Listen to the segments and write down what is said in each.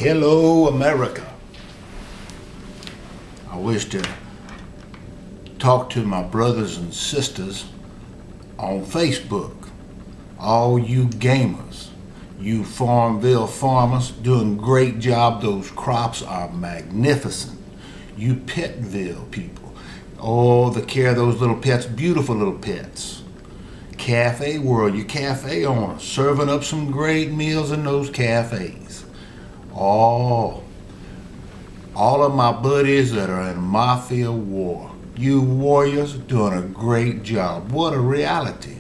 Hello, America. I wish to talk to my brothers and sisters on Facebook. All you gamers, you Farmville farmers, doing a great job. Those crops are magnificent. You Petville people, oh, the care of those little pets, beautiful little pets. Cafe world, you cafe owners, serving up some great meals in those cafes. All of my buddies that are in Mafia War, you warriors doing a great job. What a reality.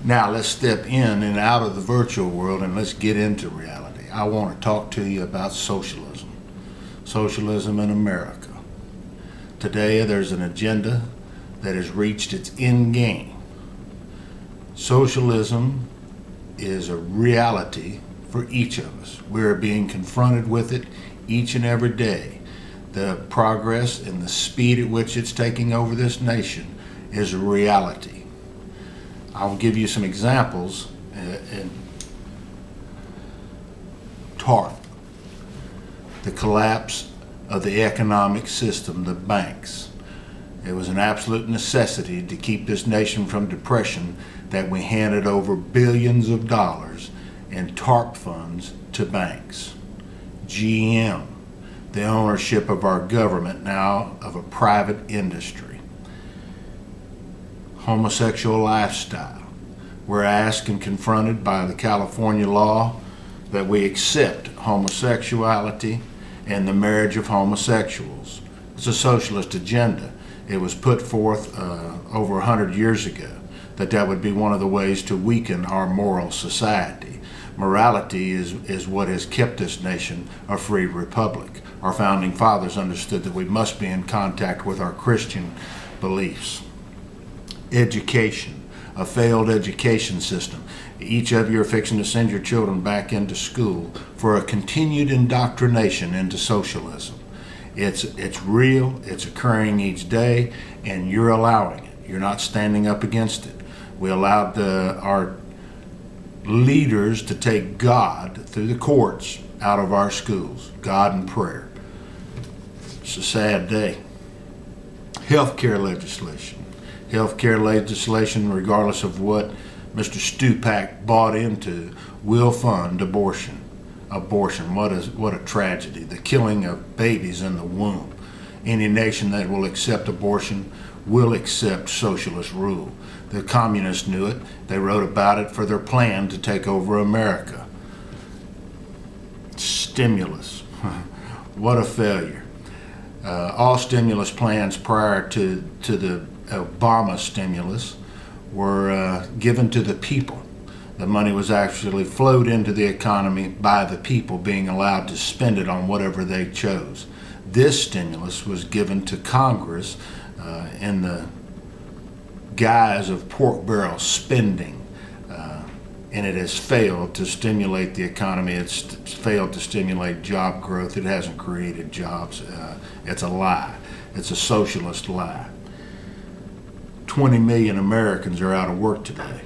Now let's step in and out of the virtual world and let's get into reality. I want to talk to you about socialism. Socialism in America. Today there's an agenda that has reached its end game. Socialism is a reality for each of us. We're being confronted with it each and every day. The progress and the speed at which it's taking over this nation is a reality. I'll give you some examples. TARP, the collapse of the economic system, the banks. It was an absolute necessity to keep this nation from depression that we handed over billions of dollars in TARP funds to banks. GM, the ownership of our government now of a private industry. Homosexual lifestyle. We're asked and confronted by the California law that we accept homosexuality and the marriage of homosexuals. It's a socialist agenda. It was put forth over 100 years ago that would be one of the ways to weaken our moral society. Morality is what has kept this nation a free republic. Our founding fathers understood that we must be in contact with our Christian beliefs. Education, a failed education system. Each of you are fixing to send your children back into school for a continued indoctrination into socialism. It's real, it's occurring each day, and you're allowing it. You're not standing up against it. We allowed our leaders to take God through the courts out of our schools. God and prayer. It's a sad day. Healthcare legislation. Healthcare legislation, regardless of what Mr. Stupak bought into, will fund abortion. Abortion, what a tragedy. The killing of babies in the womb. Any nation that will accept abortion will accept socialist rule. The communists knew it. They wrote about it for their plan to take over America. Stimulus. What a failure. All stimulus plans prior to the Obama stimulus were given to the people. The money was actually flowed into the economy by the people being allowed to spend it on whatever they chose. This stimulus was given to Congress in the guise of pork barrel spending, and it has failed to stimulate the economy. It's failed to stimulate job growth. It hasn't created jobs. It's a lie. It's a socialist lie. 20 million Americans are out of work today.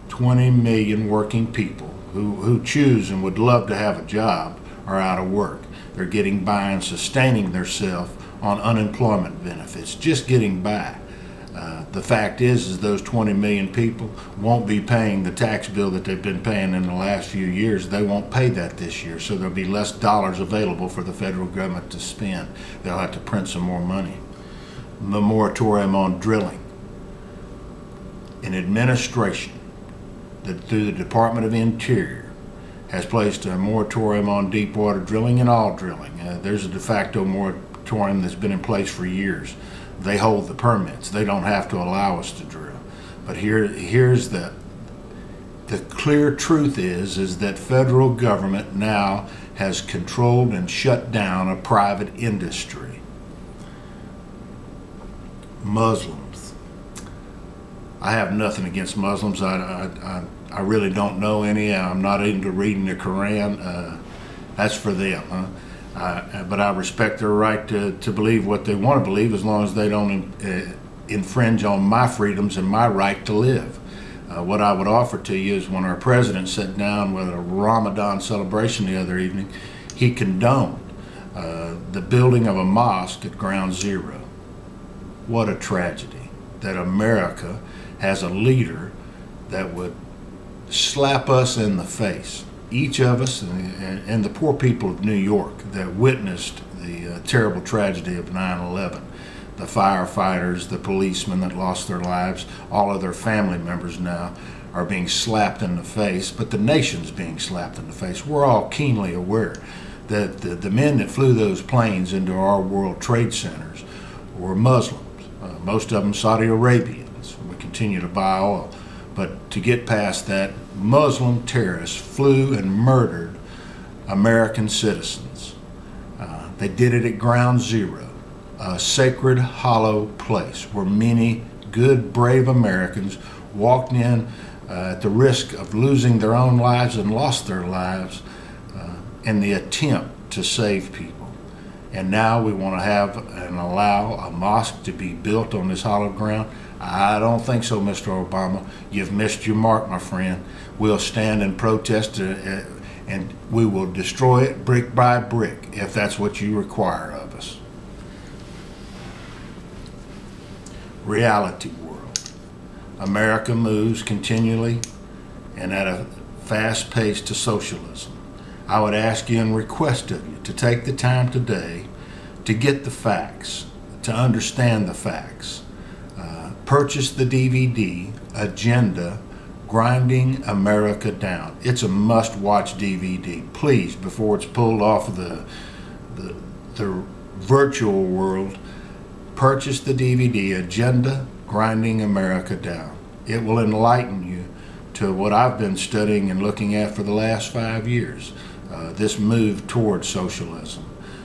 20 million working people who choose and would love to have a job are out of work. They're getting by and sustaining themselves on unemployment benefits, just getting by. The fact is those 20 million people won't be paying the tax bill that they've been paying in the last few years. They won't pay that this year, so there'll be less dollars available for the federal government to spend. They'll have to print some more money. The moratorium on drilling. An administration that through the Department of Interior has placed a moratorium on deep water drilling and all drilling. There's a de facto moratorium that's been in place for years. They hold the permits. They don't have to allow us to drill. But here's the clear truth is that federal government now has controlled and shut down a private industry. Muslims. I have nothing against Muslims. I really don't know any. I'm not into reading the Quran. That's for them. Huh? But I respect their right to believe what they want to believe as long as they don't infringe on my freedoms and my right to live. What I would offer to you is when our president sat down with a Ramadan celebration the other evening, he condoned the building of a mosque at Ground Zero. What a tragedy that America has a leader that would slap us in the face, each of us, and the poor people of New York that witnessed the terrible tragedy of 9/11. The firefighters, the policemen that lost their lives, all of their family members now are being slapped in the face, but the nation's being slapped in the face. We're all keenly aware that the men that flew those planes into our World Trade Centers were Muslims, most of them Saudi Arabians. We continue to buy oil. But to get past that, Muslim terrorists flew and murdered American citizens. They did it at Ground Zero, a sacred, hollow place where many good, brave Americans walked in at the risk of losing their own lives and lost their lives in the attempt to save people. And now we want to have and allow a mosque to be built on this hallowed ground? I don't think so, Mr. Obama. You've missed your mark, my friend. We'll stand and protest and we will destroy it brick by brick if that's what you require of us. Reality world. America moves continually and at a fast pace to socialism. I would ask you and request of you to take the time today to get the facts, to understand the facts. Purchase the DVD, Agenda, Grinding America Down. It's a must-watch DVD. Please, before it's pulled off of the virtual world, purchase the DVD, Agenda, Grinding America Down. It will enlighten you to what I've been studying and looking at for the last 5 years, this move towards socialism.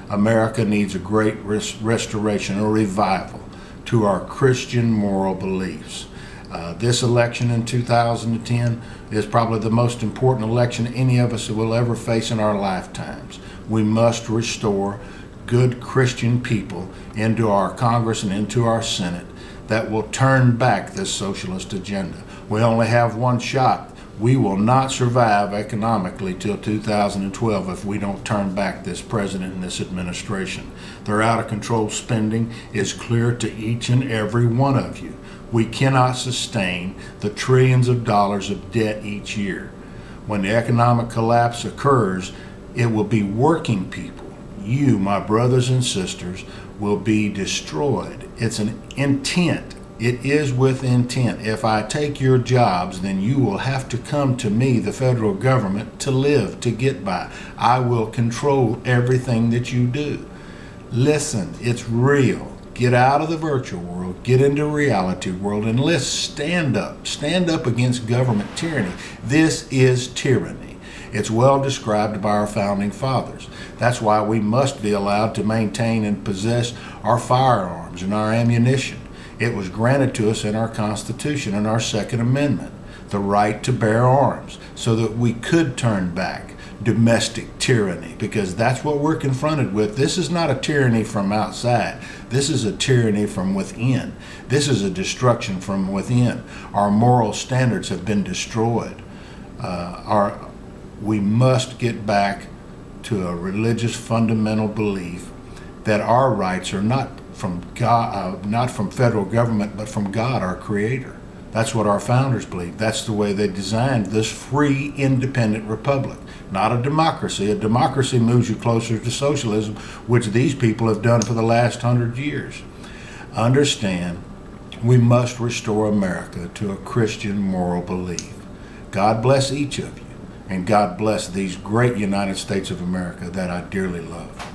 America needs a great restoration, a revival to our Christian moral beliefs. This election in 2010 is probably the most important election any of us will ever face in our lifetimes. We must restore good Christian people into our Congress and into our Senate that will turn back this socialist agenda. We only have one shot. We will not survive economically till 2012 if we don't turn back this president and this administration. Their out-of-control spending is clear to each and every one of you. We cannot sustain the trillions of dollars of debt each year. When the economic collapse occurs, it will be working people. You, my brothers and sisters, will be destroyed. It's an intent. It is with intent. If I take your jobs, then you will have to come to me, the federal government, to live, to get by. I will control everything that you do. Listen, it's real. Get out of the virtual world, get into reality world, and let's stand up. Stand up against government tyranny. This is tyranny. It's well described by our founding fathers. That's why we must be allowed to maintain and possess our firearms and our ammunition. It was granted to us in our Constitution, in our Second Amendment, the right to bear arms so that we could turn back domestic tyranny, because that's what we're confronted with. This is not a tyranny from outside. This is a tyranny from within. This is a destruction from within. Our moral standards have been destroyed. We must get back to a religious fundamental belief that our rights are not from God, not from federal government, but from God, our Creator. That's what our founders believed. That's the way they designed this free, independent republic. Not a democracy. A democracy moves you closer to socialism, which these people have done for the last 100 years. Understand, we must restore America to a Christian moral belief. God bless each of you, and God bless these great United States of America that I dearly love.